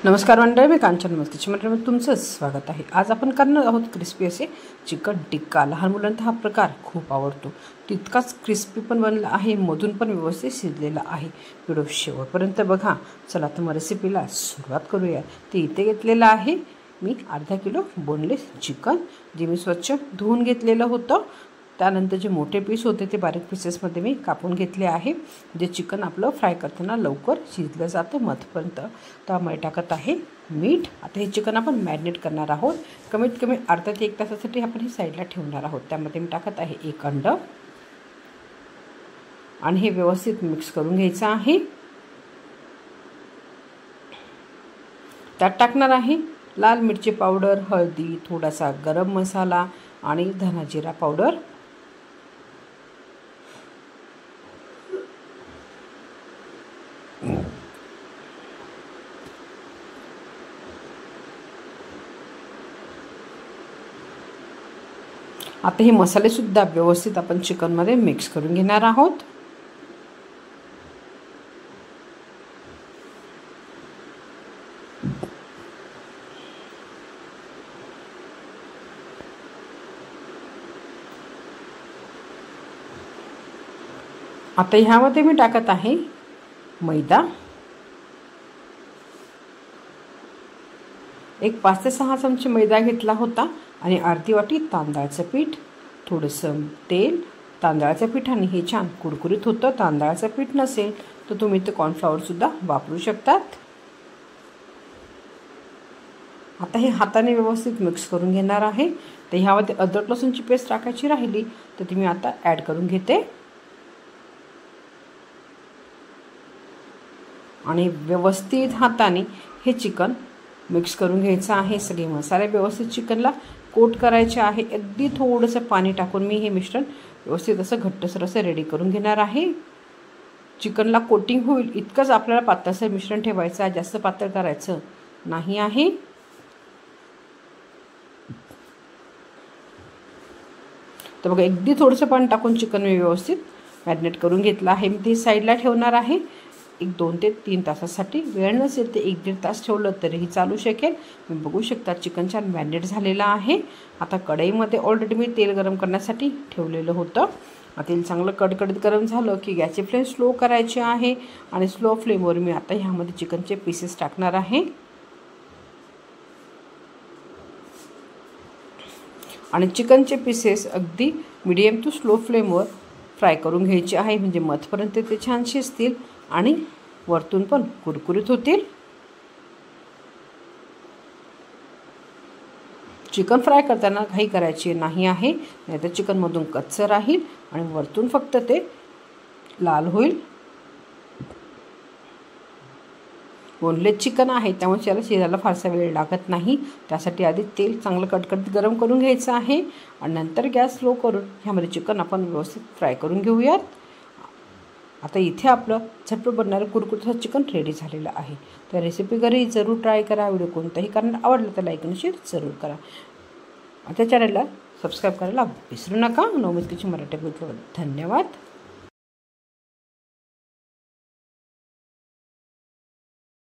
नमस्कार मंडळी, मी कांचन मस्कीची मंडळीमध्ये तुमचं स्वागत आहे। आज आपण करणार आहोत क्रिस्पी असे चिकन टिक्का। लहान मुलांना हा प्रकार खूप आवडतो। तितकाच क्रिस्पी पण बनला आहे, मधून पण व्यवस्थित शिजलेला आहे। व्हिडिओ शेवटपर्यंत बघा। चला तर मग रेसिपीला सुरुवात करूया। ते इथे घेतलेलं आहे मी अर्धा किलो बोनलेस चिकन, जे मी स्वच्छ धुवून घेतलेलं होतं। त्यानंतर जे मोठे पीस होते ते बारीक पीसेसमध्ये मी कापून घेतले आहे, जे चिकन आपलं फ्राय करताना लवकर शिजलं जातं मधपर्यंत। त्यामुळे टाकत आहे मीठ। आता हे चिकन आपण मॅरिनेट करणार आहोत। कमीत कमी अर्धा ते 1 तासासाठी आपण हे साईडला ठेवणार आहोत। त्यामध्ये मी टाकत आहे 1 अंड आणि हे व्यवस्थित मिक्स करून घ्यायचं आहे। त्यात टाकणार आहे लाल मिरची पावडर, हळदी, थोडासा गरम मसाला आणि धना जिरा पावडर। आता हे मसाले सुद्धा व्यवस्थित आपण चिकन मध्ये मिक्स करून घेणार आहोत। आता ह्यामध्ये मी टाकत आहे मैदा, एक 5 ते 6 चमचे मैदा घेतला होता आणि अर्धी वाटी तांदळाचं पीठ, थोडंसं तेल। तांदळाचं पीठाने हे छान कुरकुरीत होतं। तांदळाचं पीठ नसेल तर तुम्ही ते कॉर्नफ्लॉवर सुद्धा वापरू शकतात। आता हे हाताने व्यवस्थित मिक्स करून घेणार आहे। तर ह्यामध्ये अद्रक लसूणची पेस्ट टाकायची राहिली तर ती मी आता ॲड करून घेते आणि व्यवस्थित हाताने हे चिकन मिक्स करून घ्यायचं आहे। सगळे मसाले व्यवस्थित चिकनला कोट करायचे आहे। अगदी थोडंसं पाणी टाकून मी हे मिश्रण व्यवस्थित असं घट्टसर असं रेडी करून घेणार आहे। चिकनला कोटिंग होईल इतकंच आपल्याला पातळसर मिश्रण ठेवायचं आहे, जास्त पातळ करायचं नाही आहे। तर बघा, अगदी थोडंसं पाणी टाकून चिकन मी व्यवस्थित मॅरिनेट करून घेतलं आहे। मी ते साईडला ठेवणार आहे 2 ते 3 तासासाठी। वेळ नसेल ते 1-1.5 तास ठेवलं तरीही चालू शकेल। तुम्ही बघू शकता चिकन छान मॅरिनेट झालेलं आहे। आता कढईमध्ये ऑलरेडी मी तेल गरम करण्यासाठी ठेवलेलं होतं। तेल चांगलं कडकडीत गरम झालं की गॅसची फ्लेम स्लो करायची आहे आणि स्लो फ्लेमवर मी आता ह्यामध्ये चिकनचे पीसेस टाकणार आहे आणि चिकनचे पीसेस अगदी मीडियम टू स्लो फ्लेमवर फ्राय करून घ्यायचे आहे, म्हणजे मधपर्यंत ते छान शिजतील आणि वरतून पण कुरकुरीत होतील। चिकन फ्राय करताना घाई करायची नाही आहे, नाहीतर चिकनमधून कच्चं राहील आणि वरतून फक्त ते लाल होईल। बोनलेस चिकन आहे त्यामुळे त्याला शिजायला फारसा वेळ लागत नाही। त्यासाठी आधी तेल चांगलं कडकडीत गरम करून घ्यायचं आहे आणि नंतर गॅस स्लो करून ह्यामध्ये चिकन आपण व्यवस्थित फ्राय करून घेऊयात। आता इथे आपलं झटपट बनणारं कुरकुरीत चिकन रेडी झालेलं आहे। तर रेसिपी घरी जरूर ट्राय करा। व्हिडिओ कोणताही कारण आवडला तर लाईक आणि शेअर जरूर करा। आता चॅनलला सबस्क्राईब करायला विसरू नका। नवमस्कीची मराठी बोलतो धन्यवाद।